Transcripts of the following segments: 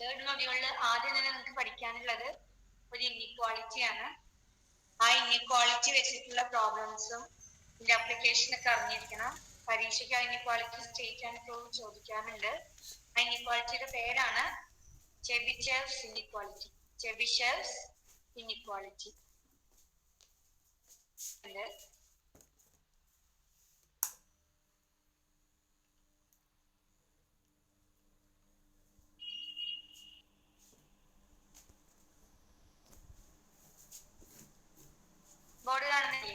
Third മൊഡ്യൂളിൽ ആദ്യം തന്നെ നമുക്ക് പഠിക്കാനുള്ളത് ഒരു ഇൻഇക്വാളിറ്റി ആണ്. ആ ഇൻഇക്വാളിറ്റി വെച്ചിട്ടുള്ള പ്രോബ്ലംസും ഇതിന്റെ അപ്ലിക്കേഷൻ ഒക്കെ അറിഞ്ഞിരിക്കണം. പരീക്ഷയ്ക്ക് ആ ഇൻഇക്വാളിറ്റി സ്റ്റേറ്റ് ആൻഡ് പ്രൂവ് ചോദിക്കാറുണ്ട്. ആ ഇൻഇക്വാളിറ്റിയുടെ പേരാണ് ചെബിഷെവ്സ് ഇൻഇക്വാളിറ്റി. ചെബിഷെവ്സ് ഇൻഇക്വാളിറ്റി. ബോർഡ് കാണുന്നില്ലേ?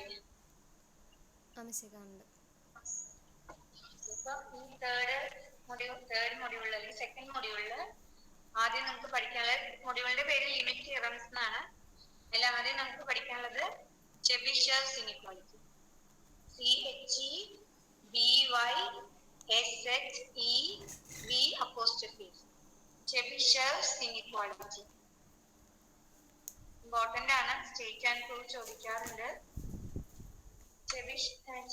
ഈ തേർഡ് മൊഡ്യൂളിൽ അല്ലെങ്കിൽ സെക്കൻഡ് മൊഡ്യൂളിൽ ആദ്യം നമുക്ക് പഠിക്കാനുള്ളത് മൊഡ്യൂളിന്റെ പേര് ലിമിറ്റ് തിയറംസ് എന്നാണ്. അതിൽ ആദ്യം നമുക്ക് പഠിക്കാനുള്ളത് ചെബിഷെവ്സ് ഇൻഇക്വാളിറ്റി. CHEBYSHEV'. ചെബിഷെവ്സ് ഇൻഇക്വാളിറ്റി ഇമ്പോർട്ടന്റ് ആണ്. സ്റ്റേറ്റ് ആൻഡ് പ്രൂവ് ചോദിക്കാറുണ്ട്.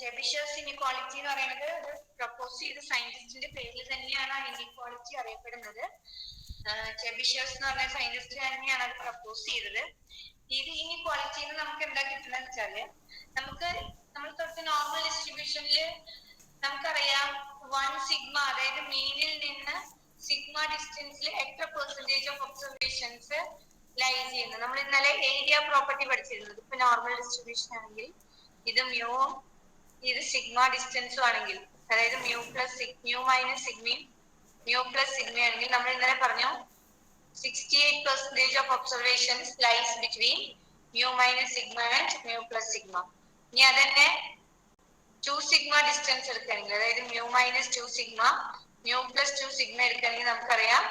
ചെബിഷെവ്സ് ഇൻഇക്വാളിറ്റി എന്ന് പറയുന്നത് ഒരു പ്രപ്പോസ് ചെയ്ത സയന്റിസ്റ്റിന്റെ പേരിൽ തന്നെയാണ് ആ ഇൻഇക്വാളിറ്റി അറിയപ്പെടുന്നത്. ചെബിഷെവ്സ് എന്ന് പറഞ്ഞ സയന്റിസ്റ്റ് തന്നെയാണ് അത് പ്രപ്പോസ് ചെയ്തത്. ഇത് ഇൻഇക്വാളിറ്റിയിൽ നമുക്ക് എന്താ കിട്ടുന്നത് വെച്ചാല് നമ്മൾ തൊട്ട് നോർമൽ ഡിസ്ട്രിബ്യൂഷനിൽ നമുക്കറിയാം 1 സിഗ്മ, അതായത് മീനിൽ നിന്ന് സിഗ്മ ഡിസ്റ്റൻസിൽ എത്ര പെർസെന്റേജ് ഓഫ് ഒബ്സർവേഷൻസ് ലൈസ് ചെയ്യുന്നത്. നമ്മൾ ഇന്നലെ ഏരിയ പ്രോപ്പർട്ടി പഠിച്ചിരുന്നത്. ഇപ്പൊ നോർമൽ ഡിസ്ട്രിബ്യൂഷൻ ആണെങ്കിൽ ഇത് മ്യൂവും ഇത് സിഗ്മ ഡിസ്റ്റൻസും ആണെങ്കിൽ, അതായത് മ്യൂ മൈനസ് സിഗ്മയും മ്യൂ പ്ലസ് സിഗ്മ ആണെങ്കിൽ നമ്മൾ ഇന്നലെ പറഞ്ഞു 68% of observations lies between mu minus sigma and mu plus sigma. ഇനി അതന്നെ 2 സിഗ്മ ഡിസ്റ്റൻസ് എടുക്കുകയാണെങ്കിൽ, അതായത് mu minus 2 sigma mu plus 2 sigma എടുക്കുകയാണെങ്കിൽ നമുക്കറിയാം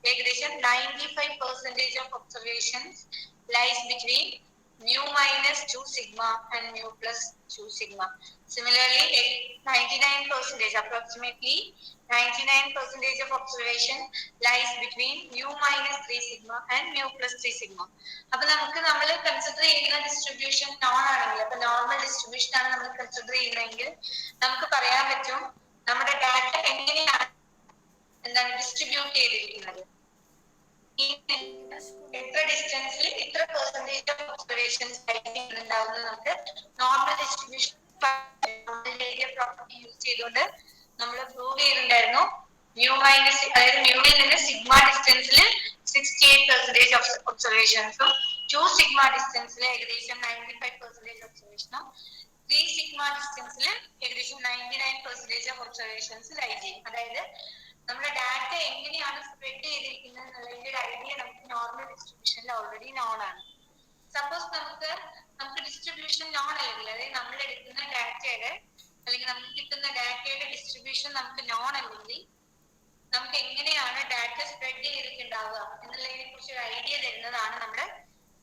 ഏകദേശം 95% of observations lies between mu minus 2 sigma and mu plus 2 sigma. Similarly, 99% approximately 99% of observation lies between mu minus 3 sigma and mu plus 3 sigma. അപ്പൊ നമുക്ക് നമ്മൾ consider ചെയ്യുന്ന distribution non ആണെങ്കിൽ, അപ്പൊ normal distribution ആണ് നമ്മൾ കൺസിഡർ ചെയ്യുന്നതെങ്കിൽ നമുക്ക് പറയാൻ പറ്റും നമ്മുടെ ഡാറ്റ എങ്ങനെയാണ് ഡിസ്ട്രിബ്യൂട്ട് ചെയ്തിരിക്കുന്നത്. എത്ര ഡിസ്റ്റൻസിൽ ഇത്ര പെർസെന്റേജ് ഓഫ് ഒബ്സർവേഷൻസ് ഉണ്ടാവുന്നത് നമുക്ക് normal distribution area property use ചെയ്തുകൊണ്ട് നമ്മൾ പ്രൂവ് ചെയ്തിട്ടുണ്ടായിരുന്നു. മ്യൂ മൈനസ്, അതായത് മ്യൂവിൽ നിന്ന് സിഗ്മ ഡിസ്റ്റൻസിൽ 68% ഓഫ് ഒബ്സർവേഷൻസും 2 സിഗ്മ ഡിസ്റ്റൻസിൽ ഏകദേശം 95% ഒബ്സർവേഷനും 3 സിഗ്മ ഡിസ്റ്റൻസിൽ ഏകദേശം 99% ഓഫ് ഒബ്സർവേഷൻസ് ലൈസ് ചെയ്യും. അതായത് നമ്മുടെ ഡാറ്റ എങ്ങനെയാണ് സ്പ്രെഡ് ചെയ്തിരിക്കുന്നത് എന്നുള്ളതിന്റെ ഒരു ഐഡിയ നമുക്ക് നോർമൽ ഡിസ്ട്രിബ്യൂഷനിൽ ഓൾറെഡി നോൺ ആണ്. സപ്പോസ് നമുക്ക് ഡിസ്ട്രിബ്യൂഷൻ നോൺ അല്ലെങ്കിൽ, അതായത് നമ്മൾ എടുക്കുന്ന ഡാറ്റയുടെ അല്ലെങ്കിൽ നമുക്ക് കിട്ടുന്ന ഡാറ്റയുടെ ഡിസ്ട്രിബ്യൂഷൻ നമുക്ക് നോൺ അല്ലെങ്കിൽ നമുക്ക് എങ്ങനെയാണ് ഡാറ്റ സ്പ്രെഡ് ചെയ്തിട്ടുണ്ടാവുക എന്നുള്ളതിനെ കുറിച്ച് ഒരു ഐഡിയ തരുന്നതാണ് നമ്മുടെ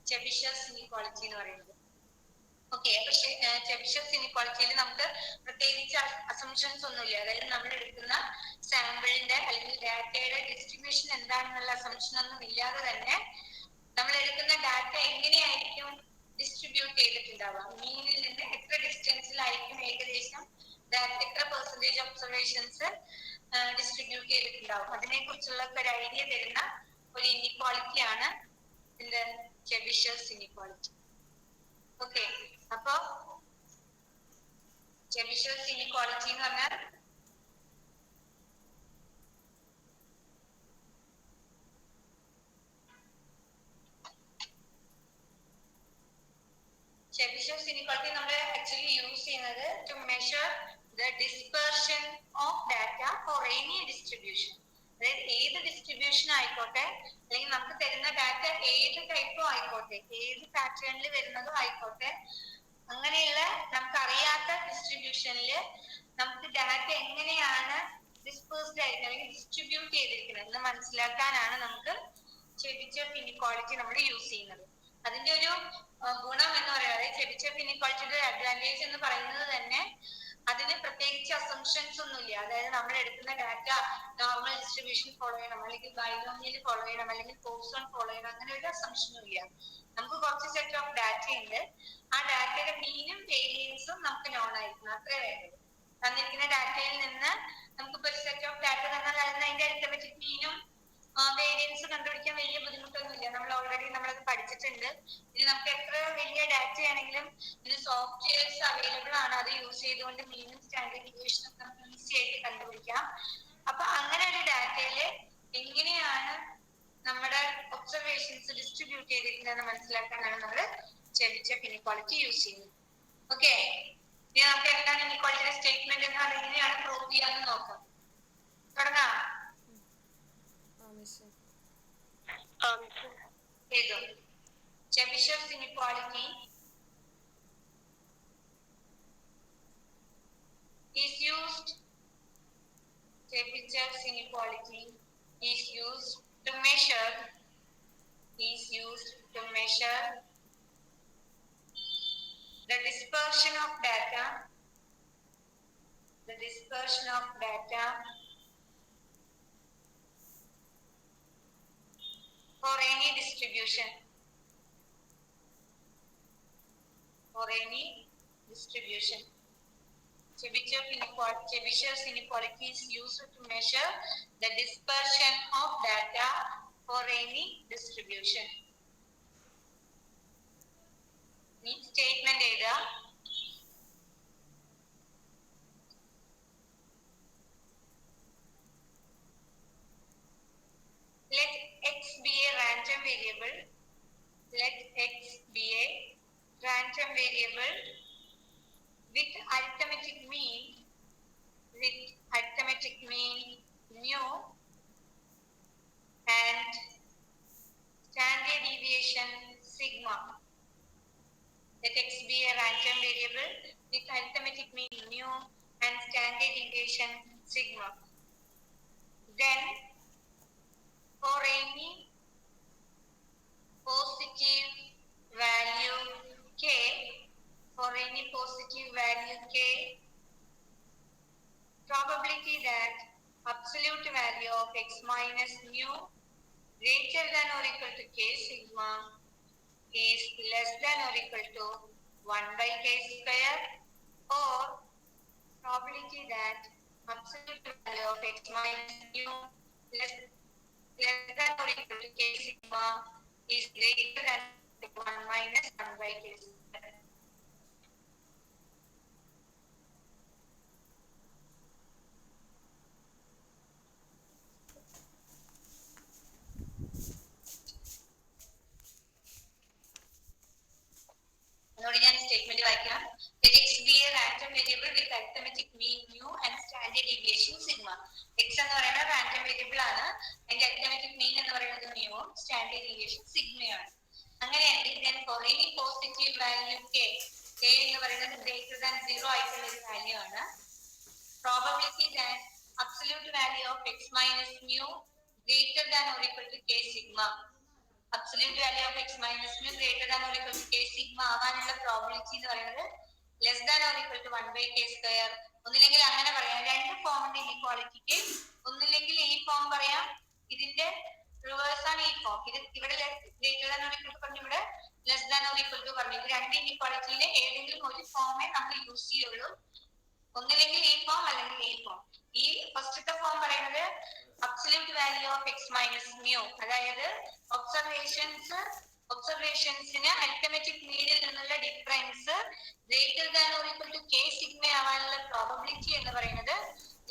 ചെബിഷെവ്സ് ഇൻഇക്വാളിറ്റി എന്ന് പറയുന്നത്. ഓക്കെ, അപ്പൊ ചെബിഷെവ്സ് ഇൻഇക്വാളിറ്റിയിൽ നമുക്ക് പ്രത്യേകിച്ച് അസംഷൻസ് ഒന്നുമില്ല. അതായത് നമ്മൾ എടുക്കുന്ന സാമ്പിളിന്റെ അല്ലെങ്കിൽ ഡാറ്റയുടെ ഡിസ്ട്രിബ്യൂഷൻ എന്താണെന്നുള്ള അസംഷൻ ഒന്നും ഇല്ലാതെ തന്നെ നമ്മൾ എടുക്കുന്ന ഡാറ്റ എങ്ങനെയായിരിക്കും ഡിസ്ട്രിബ്യൂട്ട് ചെയ്തിട്ടുണ്ടാവുക, മീനിൽ നിന്ന് എത്ര ഡിസ്റ്റൻസിലായിരിക്കും ഏകദേശം എത്ര പെർസെന്റേജ് ഒബ്സർവേഷൻസ് ഡിസ്ട്രിബ്യൂട്ട് ചെയ്തിട്ടുണ്ടാവും, അതിനെ കുറിച്ചുള്ള ഒരു ഐഡിയ തരുന്ന ഒരു ഇൻഇക്വാളിറ്റി ആണ് ചെബിഷെവ്സ് ഇൻഇക്വാളിറ്റി. ഓക്കെ, അപ്പൊ ചെബിഷെവ്സ് ഇൻഇക്വാളിറ്റി എന്ന് പറഞ്ഞാൽ ചെബിഷെവ്സ് ഇൻഇക്വാളിറ്റി നമ്മൾ ആക്ച്വലി യൂസ് ചെയ്യുന്നത് to measure the dispersion of data for any distribution. അതായത് ഏത് ഡിസ്ട്രിബ്യൂഷൻ ആയിക്കോട്ടെ, അല്ലെങ്കിൽ നമുക്ക് തരുന്ന ഡാറ്റ ഏത് ടൈപ്പോ ആയിക്കോട്ടെ, ഏത് പാറ്റേണിൽ വരുന്നതോ ആയിക്കോട്ടെ, അങ്ങനെയുള്ള നമുക്ക് അറിയാത്ത ഡിസ്ട്രിബ്യൂഷനിൽ നമുക്ക് ഡാറ്റ എങ്ങനെയാണ് ഡിസ്പേഴ്സ്ഡ് ആയിരിക്കുന്നത് അല്ലെങ്കിൽ ഡിസ്ട്രിബ്യൂട്ട് ചെയ്തിരിക്കുന്നത് എന്ന് മനസ്സിലാക്കാനാണ് നമുക്ക് ചെബിഷെവ് ഇൻഇക്വാളിറ്റി നമ്മൾ യൂസ് ചെയ്യുന്നത്. അതിന്റെ ഒരു ഗുണം എന്ന് പറയുന്നത്, ചെബിഷെവ് ഇൻഇക്വാളിറ്റിയുടെ അഡ്വാൻറ്റേജ് എന്ന് പറയുന്നത് തന്നെ അതിന് പ്രത്യേകിച്ച് അസംഷൻസ് ഒന്നുമില്ല. അതായത് നമ്മൾ എടുക്കുന്ന ഡാറ്റ നോർമൽ ഡിസ്ട്രിബ്യൂഷൻ ഫോളോ ചെയ്യണം, അല്ലെങ്കിൽ ബൈനോമിയൽ ഫോളോ ചെയ്യണം, അല്ലെങ്കിൽ പോയിസൺ ഫോളോ ചെയ്യണം, അങ്ങനെ ഒരു അസംഷനും ഇല്ല. നമുക്ക് കുറച്ച് സെറ്റ് ഓഫ് ഡാറ്റ ഉണ്ട്. ആ ഡാറ്റയുടെ മീനും വേരിയൻസും നമുക്ക് നോൺ ആയിരിക്കണം, അത്രേ വേണ്ടത്. തന്നിരിക്കുന്ന ഡാറ്റയിൽ നിന്ന് നമുക്കിപ്പോ ഒരു സെറ്റ് ഓഫ് ഡാറ്റ തന്നാൽ അതിന്റെ അരിത്തമെറ്റിക് മീനും വേരിയൻസ് കണ്ടുപിടിക്കാൻ വലിയ ബുദ്ധിമുട്ടൊന്നുമില്ല. നമ്മൾ ഓൾറെഡി നമ്മളത് പഠിച്ചിട്ടുണ്ട്. ഇനി നമുക്ക് എത്ര വലിയ ഡാറ്റ ആണെങ്കിലും ഇത് സോഫ്റ്റ്വെയർസ് അവൈലബിൾ ആണ്. അത് യൂസ് ചെയ്തുകൊണ്ട് മീനും സ്റ്റാൻഡേർഡ് ഡീവിയേഷൻ ഒക്കെ നമുക്ക് ഈസി ആയിട്ട് കണ്ടുപിടിക്കാം. അപ്പൊ അങ്ങനെ ഒരു ഡാറ്റയില് എങ്ങനെയാണ് നമ്മുടെ ഒബ്സർവേഷൻസ് ഡിസ്ട്രിബ്യൂട്ട് ചെയ്തിരിക്കുന്നതെന്ന് മനസ്സിലാക്കാനാണ് നമ്മൾ ചെബിഷെവ് ഇനിക്വാളിറ്റി യൂസ് ചെയ്യുന്നത്. ഓക്കെ, ഇനി നമുക്ക് എന്താണ് ഇനിക്വാളിറ്റിയുടെ സ്റ്റേറ്റ്മെന്റ് എന്ന് എങ്ങനെയാണ് പ്രൂവ് ചെയ്യാന്ന് നോക്കാം. തുടങ്ങാം. Chebyshev inequality is used. Chebyshev inequality is used to measure. The dispersion of data. For any distribution. Chebyshev's inequality is used to measure the dispersion of data for any distribution. Statement either. Let x be a random variable. With arithmetic mean mu and standard deviation sigma. Let x be a random variable with arithmetic mean mu and standard deviation sigma. Then for any positive value k, probability that absolute value of x minus mu greater than or equal to k sigma is less than or equal to 1 by k square, or probability that absolute value of x minus mu less than or equal to k sigma is greater than 1 minus 1 by k square. Statement വായിക്കാം. Let x be a random variable with arithmetic mean mu and standard deviation sigma. X എന്ന് പറയുന്നത് random variable ആണ്. അതിന്റെ arithmetic mean എന്ന് പറയുന്നത് mu, standard deviation സിഗ്മയാണ്. അങ്ങനെയാണെങ്കിൽ then for any positive value k എന്ന് പറയുന്നത് greater than 0 ആയിട്ടുള്ള ഒരു വാല്യൂ ആണ്. Probability that absolute value of x minus mu greater than or equal to k sigma. Absolute value of x minus mu greater than or equal to k sigma ആവാനുള്ള probability എന്ന് പറയുന്നത് less than or equal to 1 by k square. ഒന്നില്ലെങ്കിൽ അങ്ങനെ പറയാം, രണ്ട് ഫോമിന്റെ ഇനിക്വാളിറ്റിക്ക് ഒന്നില്ലെങ്കിൽ ഈ ഫോം പറയാം, ഇതിന്റെ റിവേഴ്സ് ആണ് ഈ ഫോം. ഇത് ഇവിടെ greater than or equal to പറഞ്ഞു, ഇവിടെ less than or equal to പറഞ്ഞു. ഇത് രണ്ട് ഇനിക്വാളിറ്റിയിലെ ഏതെങ്കിലും ഒരു ഫോമേ നമ്മൾ യൂസ് ചെയ്യുള്ളൂ. ഒന്നില്ലെങ്കിൽ ഈ ഫോം അല്ലെങ്കിൽ ഈ ഫോം. ഈ ഫസ്റ്റത്തെ ഫോം പറയുന്നത് absolute value of x minus mu, അതായത് ഒബ്സർവേഷൻസിന് അരിത്തമെറ്റിക് മീനിൽ നിന്നുള്ള difference greater than or equal to k sigma ആവാനുള്ള പ്രോബബിലിറ്റി എന്ന് പറയുന്നത്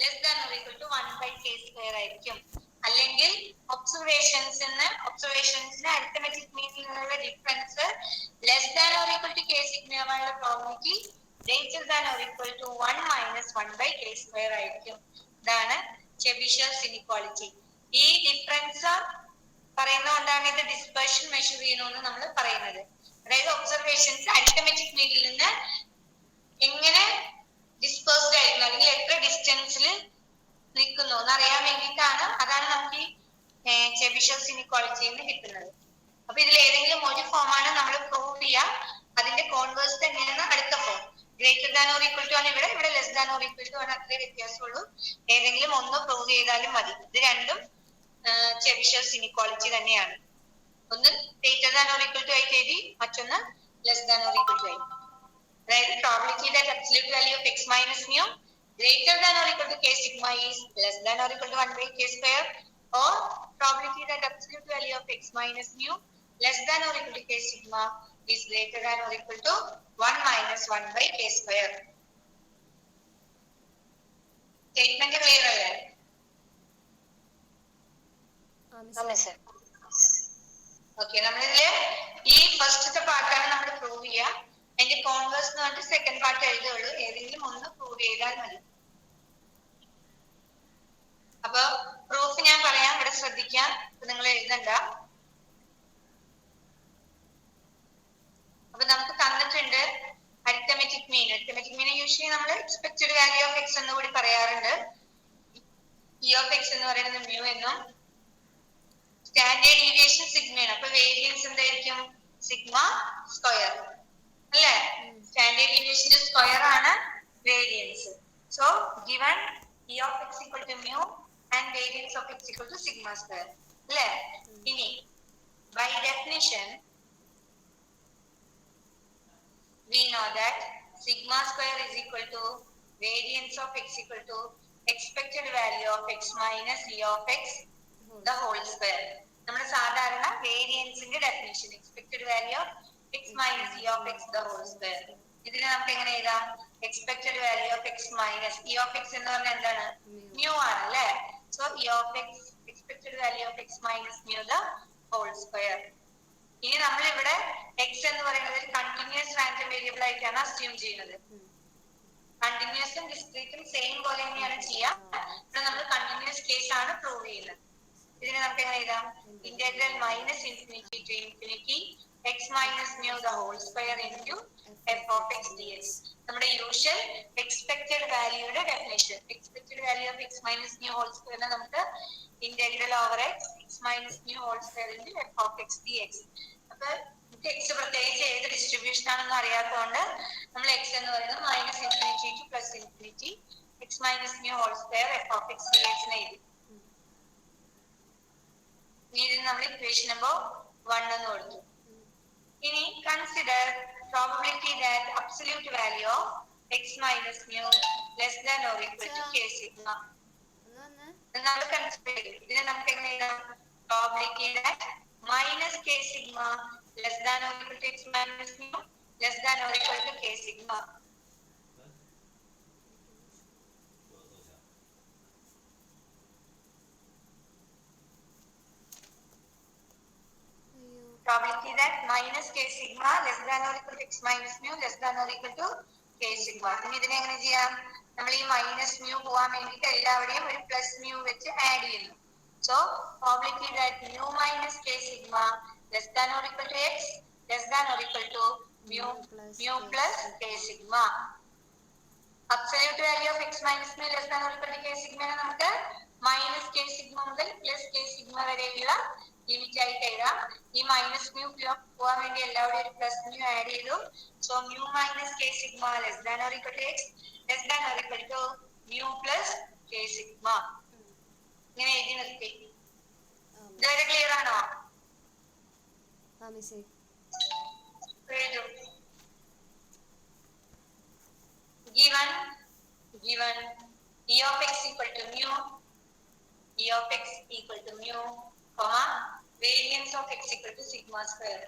less than or equal to 1 by k square ആയിരിക്കും. അല്ലെങ്കിൽ ഒബ്സർവേഷൻസിന് അരിത്തമെറ്റിക് മീനിൽ നിന്നുള്ള difference less than or equal to k sigma ആവാനുള്ള probability greater than or equal to 1 minus 1 by k square ആയിരിക്കും. ഇതാണ് ചെബിഷെവ്സ് ഇനിക്വാളിറ്റി. ഈ ഡിഫറൻസ് പറയുന്നതുകൊണ്ടാണ് ഇത് ഡിസ്പെർഷൻ മെഷർ ചെയ്യണമെന്ന് നമ്മൾ പറയുന്നത്. അതായത് ഒബ്സർവേഷൻസ് അരിത്തമെറ്റിക് മീനിൽ നിന്ന് എങ്ങനെ ഡിസ്പേഴ്സ്ഡ് ആയിരുന്നു അല്ലെങ്കിൽ എത്ര ഡിസ്റ്റൻസിൽ നിൽക്കുന്നു എന്നറിയാൻ വേണ്ടിയിട്ടാണ്. അതാണ് നമുക്ക് ഈ ചെബിഷെവ്സ് ഇനിക്വാളിറ്റിയിൽ നിന്ന് കിട്ടുന്നത്. അപ്പൊ ഇതിൽ ഏതെങ്കിലും ഒരു ഫോമാണ് നമ്മൾ പ്രൂവ് ചെയ്യുക. അതിന്റെ കോൺവേഴ്സ് തന്നെയാണ് അടുത്ത form. Greater than or equal to ആണ് ഇവിടെ less than or equal to ആണ്, അത്രേ വ്യത്യാസമുള്ളൂ. ഏതെങ്കിലും ഒന്ന് പ്രൂവ് ചെയ്താലും മതി. ഇത് രണ്ടും ചെബിഷെവ്സ് ഇനിക്വാളിറ്റി തന്നെയാണ്. ഒന്ന് greater than or equal to ആയിട്ട് എഴുതി, മറ്റൊന്ന് less than or equal to ആയി. അതായത് probability that absolute value of x minus mu greater than or equal to k sigma is less than or equal to 1 by k square, or probability that absolute value of x minus mu less than or equal to k sigma is greater than or equal to 1 minus 1 by k square. Statement clear അല്ലേ? Okay, നമ്മളിതില് ഈ ഫസ്റ്റത്തെ പാർട്ടാണ് നമ്മൾ prove ചെയ്യുക. അതിന്റെ converse എന്ന് പറഞ്ഞിട്ട് second part എഴുതുള്ളൂ. ഏതെങ്കിലും ഒന്ന് പ്രൂവ് ചെയ്താൽ മതി. അപ്പൊ പ്രൂഫ് ഞാൻ പറയാം, ഇവിടെ ശ്രദ്ധിക്കാം. നിങ്ങൾ എഴുതണ്ട. അപ്പൊ നമുക്ക് തന്നിട്ടുണ്ട് arithmetic mean. Arithmetic mean usually നമ്മൾ എക്സ്പെക്റ്റഡ് വാല്യൂ ഓഫ് എക്സ് എന്ന് കൂടി പറയാറുണ്ട്. ഇ ഓഫ് എക്സ് എന്ന് പറയുന്നത് മ്യൂ എന്നും സ്റ്റാൻഡേർഡ് ഡീവിയേഷൻ സിഗ്മയാണ്. അപ്പൊ വേരിയൻസ് എന്തായിരിക്കും? സിഗ്മ സ്ക്വയർ അല്ലേ? സ്റ്റാൻഡേർഡ് ഡീവിയേഷന്റെ സ്ക്വയർ ആണ് variance. So given E of x equal to mu and variance of x equal to sigma square അല്ലേ? ഇനി by definition we know that sigma square is equal to variance of x equal to expected value of x minus e of x the whole square. നമ്മുടെ സാധാരണ വേരിയൻസിന്റെ definition expected value of x minus e of x the whole square. ഇതിനെ നമുക്ക് എങ്ങനെ എഴുതാം? Expected value of x minus e of x എന്ന് പറഞ്ഞാൽ എന്താണ്? mu ആണ് അല്ലേ? So e of x expected value of x minus mu the whole square. ഇനി നമ്മൾ ഇവിടെ എക്സ് എന്ന് പറയുന്നത് ഒരു കണ്ടിന്യൂസ് റാൻഡം വേരിയബിൾ ആയിട്ടാണ് അസ്യൂം ചെയ്യുന്നത്. കണ്ടിന്യൂസും ഡിസ്ക്രീറ്റും സെയിം പോലെ തന്നെയാണ് ചെയ്യുക. ഇവിടെ നമ്മൾ കണ്ടിന്യൂസ് കേസ് ആണ് പ്രൂവ് ചെയ്യുന്നത്. ഇതിനെ നമുക്ക് എങ്ങനെ എഴുതാം? Integral minus infinity to infinity x minus mu the whole square into f of x d x. നമ്മുടെ യൂഷ്വൽ എക്സ്പെക്റ്റഡ് വാല്യൂയുടെ definition. Expected value of x minus mu whole സ്ക്വയറിനെ നമുക്ക് integral over x minus mu whole square into f of x d x. അപ്പൊ x പ്രത്യേകിച്ച് ഏത് distribution ആണെന്ന് അറിയാത്തതുകൊണ്ട് നമ്മൾ എക്സ് എന്ന് പറയുന്നത് minus infinity to plus infinity x minus mu whole square f of x d x എഴുതി. ഇനി നമ്മൾ ഇക്വേഷൻ നമ്പർ 1 എന്ന് കൊടുത്തു. ഇനി consider probability that absolute value of x minus mu less than or equal to k sigma. നമ്മൾ consider ചെയ്തു. ഇതിനെ നമുക്ക് എങ്ങനെ എഴുതാം? Probability that minus k sigma less than or equal to x minus mu less than or equal to k sigma. Probability that minus k sigma less than or equal to x minus mu less than or equal to k sigma. ഇനി ഇതിനെ എങ്ങനെ ചെയ്യാം? നമ്മൾ ഈ minus mu പോകാൻ വേണ്ടിയിട്ട് എല്ലാവരെയും ഒരു പ്ലസ് മ്യൂ വെച്ച് ആഡ് ചെയ്യുന്നു. So probability that mu minus k sigma less than or equal to x less than or equal to mu plus k sigma. Absolute value of x minus mu less than or equal to k sigma നമുക്ക് minus k sigma മുതൽ plus k sigma വരെയുള്ള limit ആയിട്ട് എഴുതാം. ഈ minus mu പോകാൻ വേണ്ടി എല്ലാവരുടെയും ഒരു പ്ലസ് മ്യൂ ആഡ് ചെയ്തു. So mu minus k sigma less than or equal to x less than or equal to mu plus k sigma. ഇങ്ങനെ എഴുതി നിർത്തി. ഇതുവരെ ക്ലിയർ ആണോ? Given e of x equal to mu, e of x equal to mu, comma variance of x equal to sigma square.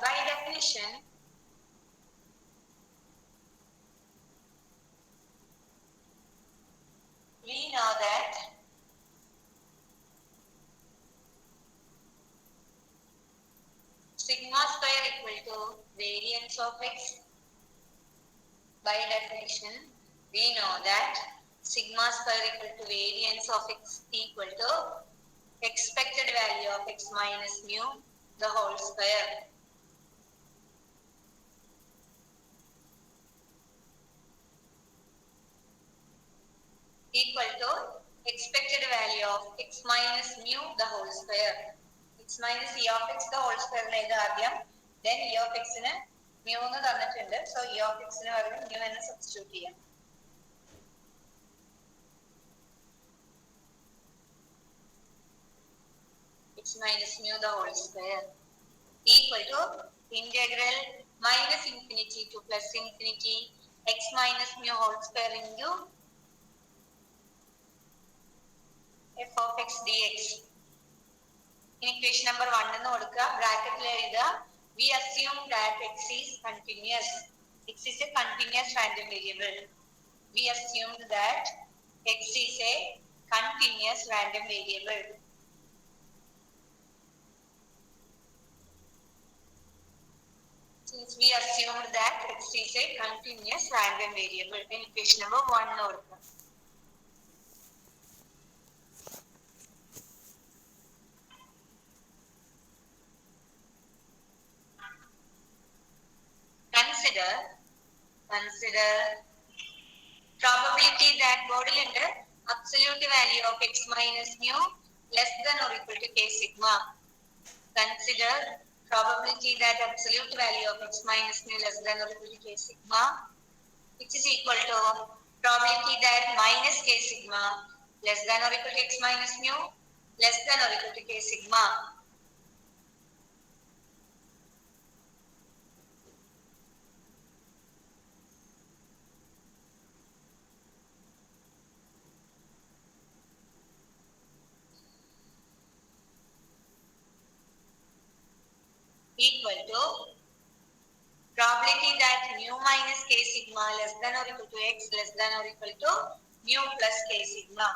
By definition, we know that sigma square equal to variance of x. By definition, we know that sigma square equal to variance of x equal to expected value of x minus mu the whole square. Equal to expected value of x minus mu the whole square. X minus e of x the whole square എഴുതാം ആദ്യം. Then e of x ന് mu എന്ന് തന്നിട്ടുണ്ട്. So e of x ന് പകരം mu എന്ന് substitute ചെയ്യാം. x minus mu the whole square equal to integral minus infinity to plus infinity x minus mu whole square into f of x dx. Equation number 1 എന്ന് കൊടുക്കുക, ബ്രാക്കറ്റിൽ എഴുതുക. We assume that x is continuous. X is a continuous random variable. We assumed that x is a continuous random variable. Since we assumed that x is a continuous random variable, then equation number 1 കൊടുക്കുക. Consider probability that body under absolute value of x minus mu less than or equal to k sigma. Consider probability that absolute value of x minus mu less than or equal to k sigma, which is equal to probability that minus k sigma less than or equal to x minus mu less than or equal to k sigma. Equal to probability that mu minus k sigma less than or equal to x less than or equal to mu plus k sigma.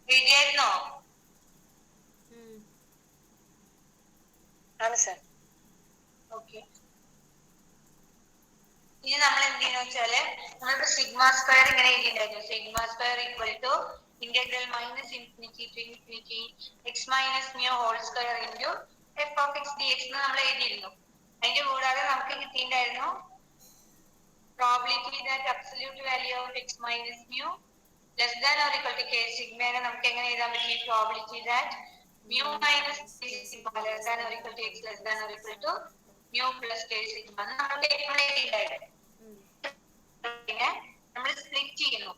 എഴുതിയായിരുന്നോ? ആണ് sir. Okay, ഇനി നമ്മൾ എന്ത് ചെയ്യുന്ന വെച്ചാല് നമ്മളിപ്പോ sigma square ഇങ്ങനെ എഴുതിയിട്ടുണ്ടായിരുന്നു. Sigma square equal to integral minus infinity to infinity x minus mu whole square into f of x d x എന്ന് നമ്മൾ എഴുതിയിരുന്നു. അതിന്റെ കൂടാതെ നമുക്ക് കിട്ടിയിട്ടുണ്ടായിരുന്നു probability that absolute value of x minus mu less than or equal to k സിഗ്മേനെ നമുക്ക് എങ്ങനെ എഴുതാൻ പറ്റി? Probability that mu minus k sigma less than or equal to x less than or equal to mu plus k sigma നമ്മൾ എഴുതിയിട്ടുണ്ടായിരുന്നു. നമ്മൾ split ചെയ്യുന്നു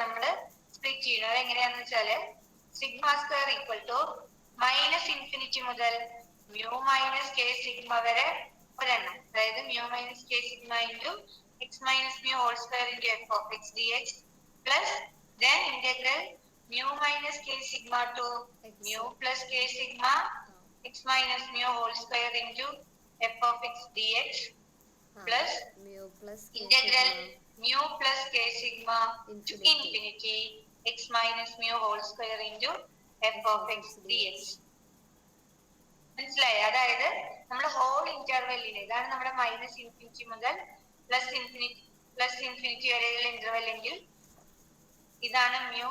നമ്മള് split ചെയ്യുന്നത് എങ്ങനെയാന്ന് വെച്ചാല് sigma square equal to minus infinity മുതൽ മ്യൂ മൈനസ് കെ സിഗ്മ വരെ ഒരെണ്ണം, അതായത് mu minus k sigma into x minus mu whole square into f of x d x plus then integral mu minus k sigma to mu plus k sigma x minus mu whole square into f of x dx plus integral mu plus k sigma to infinity x minus mu whole square into f of x dx. മനസ്സിലായി? അതായത് നമ്മുടെ whole ഇന്റർവെല്ലിന് ഇതാണ് നമ്മുടെ minus infinity മുതൽ plus infinity വരെയുള്ള interval എങ്കിൽ ഇതാണ് മ്യൂ,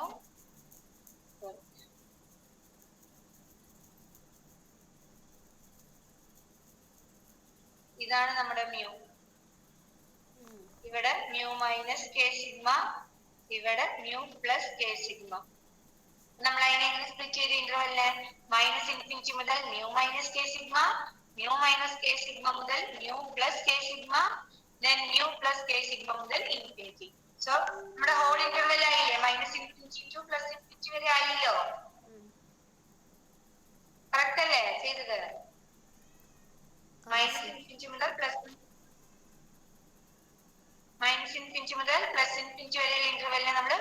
ഇതാണ് നമ്മുടെ മ്യൂ. ഇവിടെ മ്യൂ മൈനസ് കെ സിഗ്മ, ഇവിടെ മ്യൂ പ്ലസ് കെ സിഗ്മ. നമ്മൾ അതിനെ എങ്ങനെ സ്പ്ലിറ്റ് ചെയ്ത് ഇന്റർവെല്ലിന് മൈനസ് ഇൻഫിനിറ്റി മുതൽ mu minus k sigma, mu minus k sigma മുതൽ mu plus k sigma, then mu plus k sigma മുതൽ ഇൻഫിനിറ്റി. സോ നമ്മുടെ ഹോൾ ഇന്റർവെൽ ആയില്ലേ? Minus infinity to plus infinity വരെ ആയില്ലോ? കറക്റ്റ് അല്ലേ ചെയ്തത്? മൈനസ് ഇൻഫിനിറ്റി മുതൽ പ്ലസ് ഇൻഫിനിറ്റി വരെയുള്ള ഇന്റർവെല്ലിനെ നമ്മൾ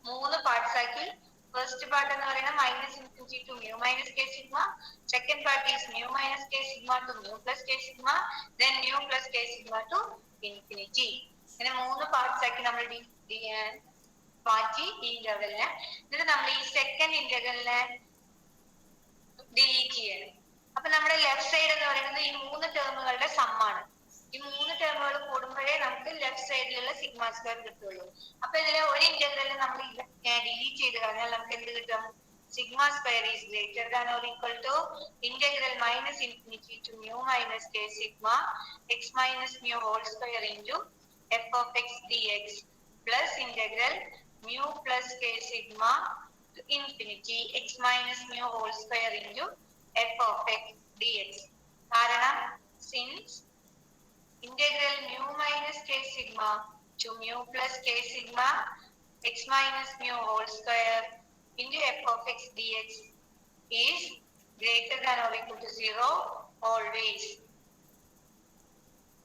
3 പാർട്സ് ആക്കി. ഫസ്റ്റ് പാർട്ട് എന്ന് പറയുന്നത് minus infinity to mu minus k sigma, second part is mu minus k sigma to mu plus k sigma, then mu plus k sigma to infinity. ഇങ്ങനെ 3 parts ആക്കി നമ്മൾ മാറ്റി ഈ ഇന്റർവെല്ലിനെ. എന്നിട്ട് നമ്മൾ ഈ സെക്കൻഡ് ഇന്റർവെല്ലിനെ ഡിലീറ്റ് ചെയ്യണം. അപ്പൊ നമ്മുടെ ലെഫ്റ്റ് സൈഡ് എന്ന് പറയുന്നത് ഈ 3 ടേമുകളുടെ സമ്മാണ്. ഈ 3 ടേമുകൾ കൂടുമ്പോഴേ നമുക്ക് ലെഫ്റ്റ് സൈഡിലുള്ള സിഗ്മ സ്ക്വയർ കിട്ടുള്ളൂ. അപ്പൊ ഇതിലെ ഒരു ഇന്റഗ്രലിൽ നമ്മൾ ഡിലീറ്റ് ചെയ്ത് കഴിഞ്ഞാൽ നമുക്ക് എന്ത് കിട്ടും? Sigma square is greater than or equal to integral minus infinity to mu minus k sigma x minus mu whole square into f of x d x plus integral mu plus k sigma to infinity x minus mu whole square into f of x dx. കാരണം since integral mu minus k sigma to mu plus k sigma x minus mu whole square into f of x dx is greater than or equal to 0 always.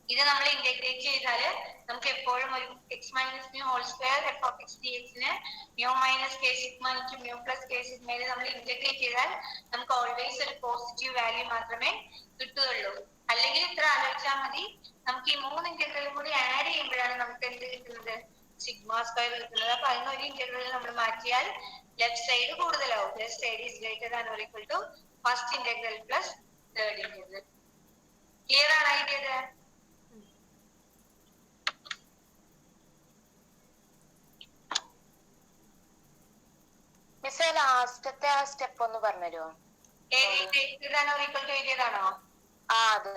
ഇത് നമ്മൾ integrate ചെയ്താൽ നമുക്ക് എപ്പോഴും ഒരു x minus mu whole square f of x d എക്സിന് mu minus k sigma into mu plus k സിഗ്മയിൽ നമ്മൾ integrate ചെയ്താൽ നമുക്ക് ഓൾവേസ് ഒരു പോസിറ്റീവ് വാല്യൂ മാത്രമേ കിട്ടുകയുള്ളൂ. അല്ലെങ്കിൽ ഇത്ര ആലോചിച്ചാൽ മതി, നമുക്ക് ഈ 3 ഇന്റഗ്രലും കൂടി ആഡ് ചെയ്യുമ്പോഴാണ് നമുക്ക് എന്ത് കിട്ടുന്നത്, സിഗ്മ സ്ക്വയർ കിട്ടുന്നത്. അപ്പൊ അതിന് ഒരു ഇന്റഗ്രൽ നമ്മൾ മാറ്റിയാൽ ലെഫ്റ്റ് സൈഡ് കൂടുതലാവും. Left side is greater than or equal to first integral plus third integral. Clear ആണ് അതിൻ്റെത്? മിസ്സേ ലാസ്റ്റത്തെ ആ സ്റ്റെപ്പ് ഒന്ന് പറഞ്ഞുതരുമോ? എഴുതിയതാണോ? ആ അത്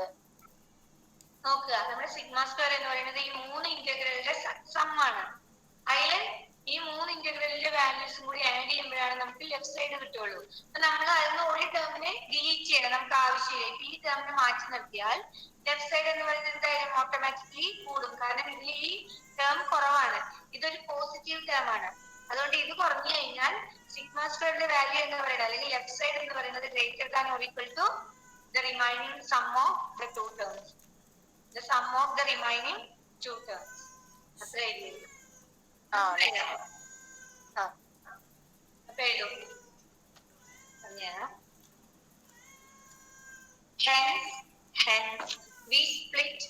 നോക്കുക. നമ്മുടെ സിഗ്മ സ്ക്വയർ എന്ന് പറയുന്നത് ഈ 3 ഇന്റഗ്രലിന്റെ സം ആണ്. അതിൽ ഈ 3 ഇന്റഗ്രലിന്റെ വാല്യൂസും കൂടി ആഡ് ചെയ്യുമ്പോഴാണ് നമുക്ക് ലെഫ്റ്റ് സൈഡ് കിട്ടുള്ളൂ. അപ്പൊ നമ്മൾ അതിന് ഒരു ടേമിനെ ഡിലീറ്റ് ചെയ്യണം, നമുക്ക് ആവശ്യമില്ല. ഇപ്പൊ ഈ ടേമിനെ മാറ്റി നിർത്തിയാൽ ലെഫ്റ്റ് സൈഡ് എന്ന് പറയുന്നത് എന്തായാലും ഓട്ടോമാറ്റിക്കലി കൂടും. കാരണം ഇതിൽ ഈ ടേം കുറവാണ്, ഇതൊരു പോസിറ്റീവ് ടേം ആണ്. അതുകൊണ്ട് ഇത് കുറഞ്ഞു കഴിഞ്ഞാൽ സിഗ്മ സ്ക്വയറിന്റെ വാല്യൂ എന്ന് പറയുന്നത് അല്ലെങ്കിൽ ലെഫ്റ്റ് സൈഡ് എന്ന് പറയുന്നത് greater than or equal to the remaining sum of the two terms. The sum of the remaining two terms. അത്ര എഴുതിയത്. അപ്പൊ എഴുതൂ. Hence we split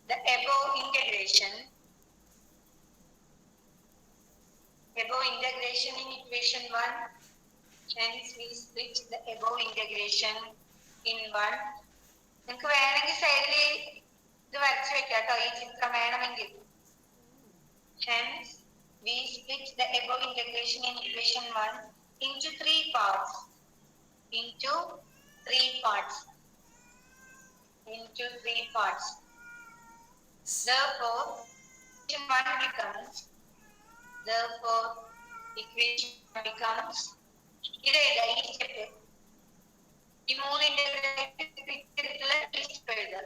the above integration in equation 1. Hence we split the above integration in 1. നിങ്ങൾക്ക് വേണമെങ്കിൽ സൈഡിൽ ഇത് വരച്ചു വെക്കാം കേട്ടോ, ഈ ചിത്രം വേണമെങ്കിൽ. Hence we split the above integration in equation 1 into 3 parts. Therefore equation 1 becomes ഇതേതാ ഈ സ്റ്റെപ്പ്, ഈ 3 ഇന്റഗ്രൽ എഴുതാം.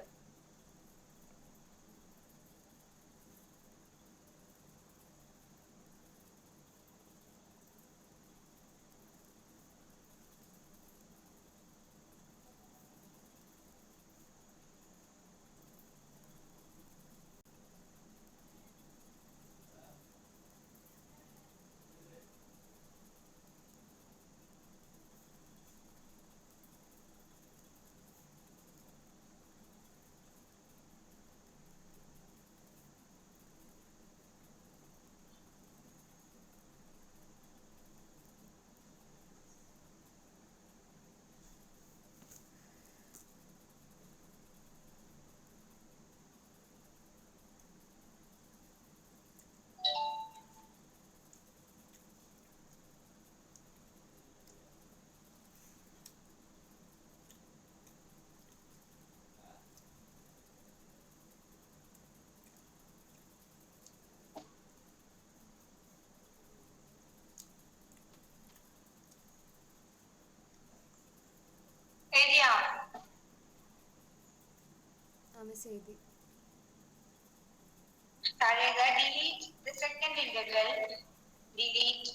delete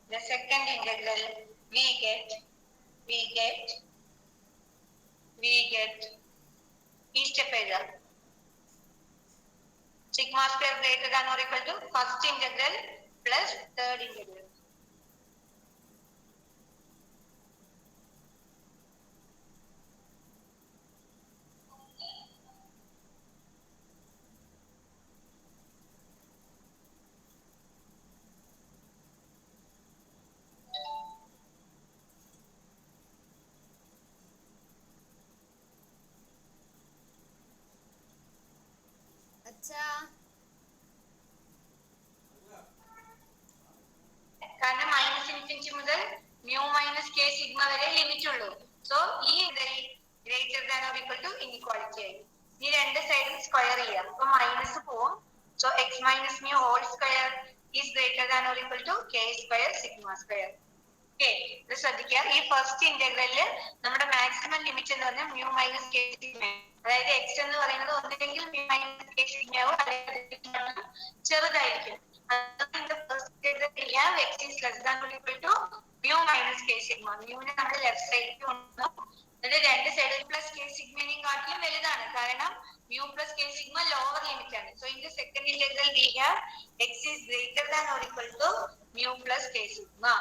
the second integral, we get ഈ സ്റ്റെപ്പ് എഴുതാം. sigma square greater than or equal to first integral plus third integral. കാരണം minus infinity മുതൽ mu minus k sigma വരെ limit ഉള്ളൂ. സോ ഈ greater than or equal to inequality ആയി. ഈ രണ്ട് സൈഡും സ്ക്വയർ ചെയ്യാം. അപ്പൊ മൈനസ് പോവും, So x minus mu whole square is greater than or equal to k square sigma square. Okay, ഇത് ശ്രദ്ധിക്കുക. ഈ ഫസ്റ്റ് ഇന്റഗ്രലില് നമ്മുടെ മാക്സിമം ലിമിറ്റ് എന്ന് പറഞ്ഞാൽ മ്യൂ മൈനസ് കെ സിഗ്മ. അതായത് എക്സ് എന്ന് പറയുന്നത് ഒന്നില്ലെങ്കിൽ മ്യൂ മൈനസ് കെ സിഗ്മയാവും, അല്ലെങ്കിൽ ചെറുതായിരിക്കും. X is less than or equal to mu minus k sigma. മ്യൂവിനെ നമ്മൾ ലെഫ്റ്റ് സൈഡിലേക്ക് കൊണ്ടുവന്നു. എന്നിട്ട് രണ്ട് സൈഡിൽ പ്ലസ് കെ സിഗ്മേനെയും കാട്ടിലും വലുതാണ്, കാരണം mu plus k sigma lower limit ആണ്. So in the second integral we have x is greater than or equal to mu plus k sigma.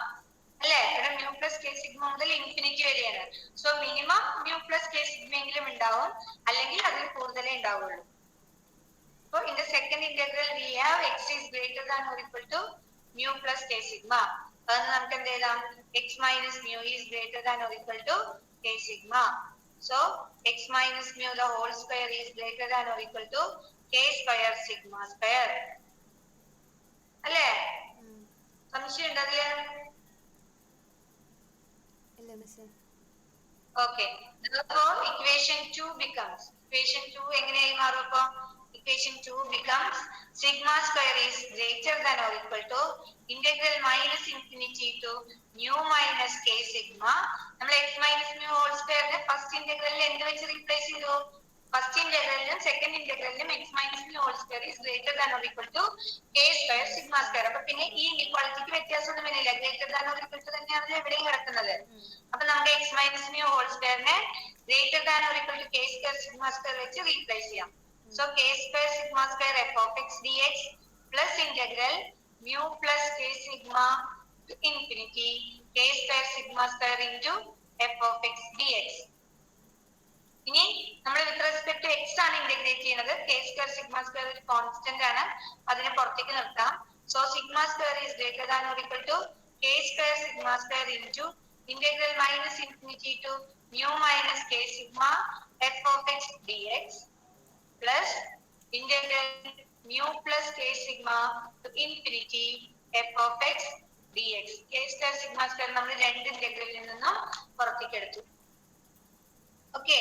അല്ലേ? ഇവിടെ mu plus k sigma മുതൽ ഇൻഫിനിറ്റി വരെയാണ്. So minimum mu plus k sigma എങ്കിലും ഉണ്ടാവും, അല്ലെങ്കിൽ അതിൽ കൂടുതലേ ഉണ്ടാവുള്ളൂ. So in the second integral we have x is greater than or equal to mu plus k sigma. അതാണ് നമുക്ക് എന്ത് എഴുതാം? x minus mu is greater than or equal to k sigma. So x minus mu the whole square is greater than or equal to k square sigma square. അല്ലേ? സംശയം ഉണ്ടല്ലേ? Okay. Therefore equation 2 becomes, equation 2 എങ്ങനെയായി മാറും? അപ്പോൾ equation 2 becomes sigma square is greater than or equal to integral minus infinity to mu minus k sigma. നമ്മൾ x minus mu whole square നെ first ഇന്റഗ്രലിൽ എന്ത് വെച്ച് റീപ്ലേസ് ചെയ്തു? ഫസ്റ്റ് ഇന്റഗ്രലിലും second ഇന്റഗ്രലിലും x minus mu whole square is greater than or equal to k square sigma square. അപ്പൊ പിന്നെ ഈ ഇക്വാളിറ്റിക്ക് വ്യത്യാസമൊന്നും വരുന്നില്ല, greater than or equal to തന്നെയാണ് എവിടെയും കിടക്കുന്നത്. അപ്പൊ നമുക്ക് x minus mu whole square നെ greater than or equal to k square sigma square വെച്ച് റീപ്ലേസ് ചെയ്യാം. So k square sigma square f of x dx plus integral mu plus k sigma to infinity k square sigma square into f of x dx. ഇനി നമ്മൾ വിത്ത് respect to x ആണ് integrate ചെയ്യുന്നത്. k square sigma square ഒരു constant ആണ്, അതിനെ പുറത്തേക്ക് നിർത്താം. So sigma square is greater than or equal to k square sigma square into integral minus infinity to mu minus k sigma f of x dx plus integral mu plus k sigma to infinity f of x dx. k square sigma square നമ്മൾ രണ്ട് ഇന്റഗ്രലിൽ നിന്നും പുറത്തേക്ക് എടുത്തു. Okay,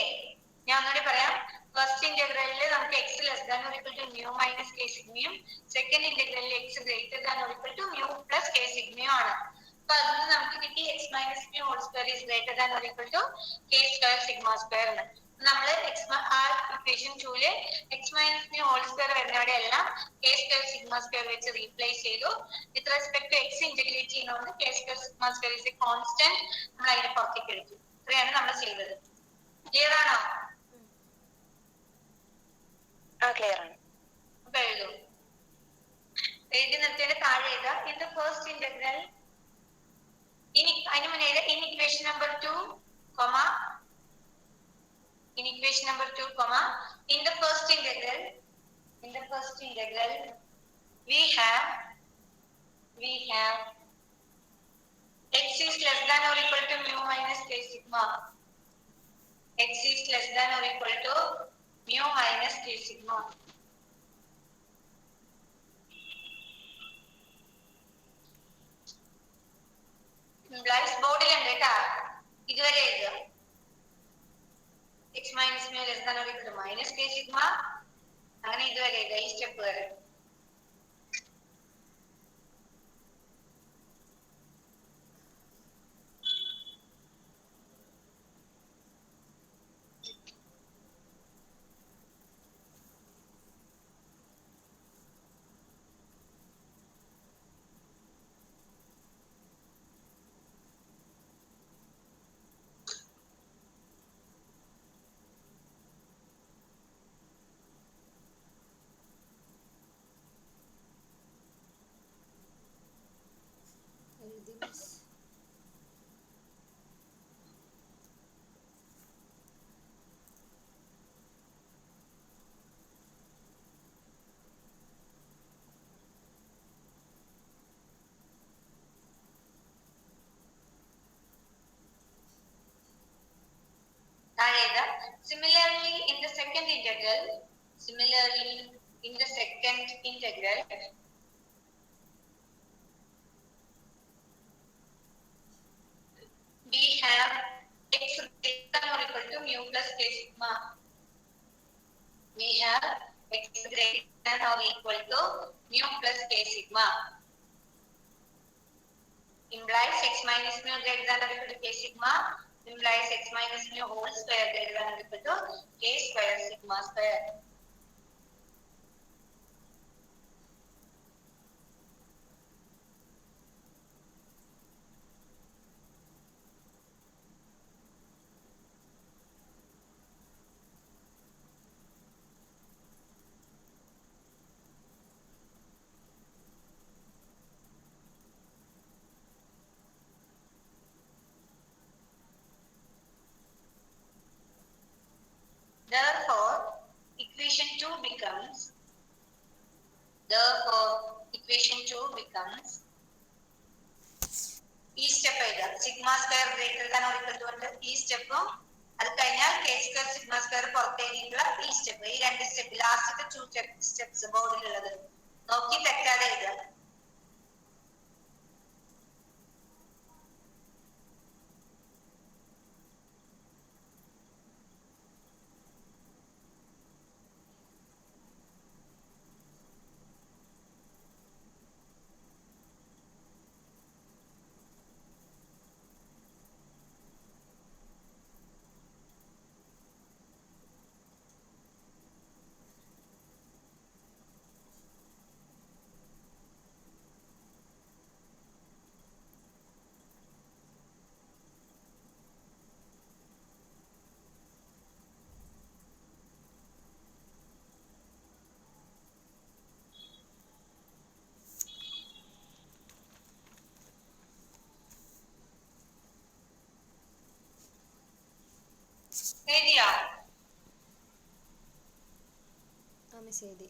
ഞാൻ ഒന്നുകൂടി പറയാം. First ഇന്റഗ്രലിൽ നമുക്ക് x less than or equal to mu minus k സിഗ്മയും സെക്കൻഡ് ഇന്റഗ്രലിൽ x greater than or equal to mu plus k സിഗ്മയും ആണ്. അപ്പൊ അതിൽ നമുക്ക് കിട്ടി x minus mu whole square is greater than or equal to k square sigma square ആണ്. നമ്മൾ equation 2 x minus mu whole square വരുന്നവിടെ എല്ലാം k സ്ക്വയർ സിഗ്മ സ്ക്വയർ വെച്ച് റീപ്ലേസ് ചെയ്തു. With respect to x integrate ചെയ്യുന്നതുകൊണ്ട് k square sigma square is A constant, നമ്മൾ അതിനെ പുറത്തേക്ക് എടുത്തു. ഇത്രയാണ് നമ്മൾ ചെയ്തത്. ക്ലിയർ ആണോ? ക്ലിയർ ആണ്. അപ്പൊ എഴുതൂ. എഴുതി നിർത്തിയുടെ താഴെ എഴുതാം. ഇൻ ദ ഫസ്റ്റ് ഇന്റഗ്രൽ അതിന് മുന്നേ in equation number 2 comma in equation number 2 comma in the first integral we have x is less than or equal to mu minus k sigma. X is less than or equal to mu minus k sigma. Guys, board il undu ta iduvare eഴുതുക. x minus mu less than or equal to minus k sigma. അങ്ങനെ ഇതുവരെ എഴുതുക, ഈ step വരെ. Similarly, in the second integral, we have x greater than or equal to mu plus k sigma. We have x greater greater than or equal to mu plus k sigma. Implies x minus mu greater than or equal to k sigma. Implies x minus mu whole square greater than or equal to k square sigma square. Therefore, equation 2 becomes ഈ step എഴുതാം sigma square greater than or equal to കൊണ്ട് ഈ സ്റ്റെപ്പും അത് കഴിഞ്ഞാൽ K square sigma square പുറത്തേക്കുള്ള ഈ step ഈ രണ്ട് സ്റ്റെപ്പ് ലാസ്റ്റത്തെ 2 സ്റ്റെപ്സ് ബോർഡിലുള്ളത് നോക്കി തെറ്റാതെ എഴുതാം. എഴുതിയോ? മിസ് എഴുതി.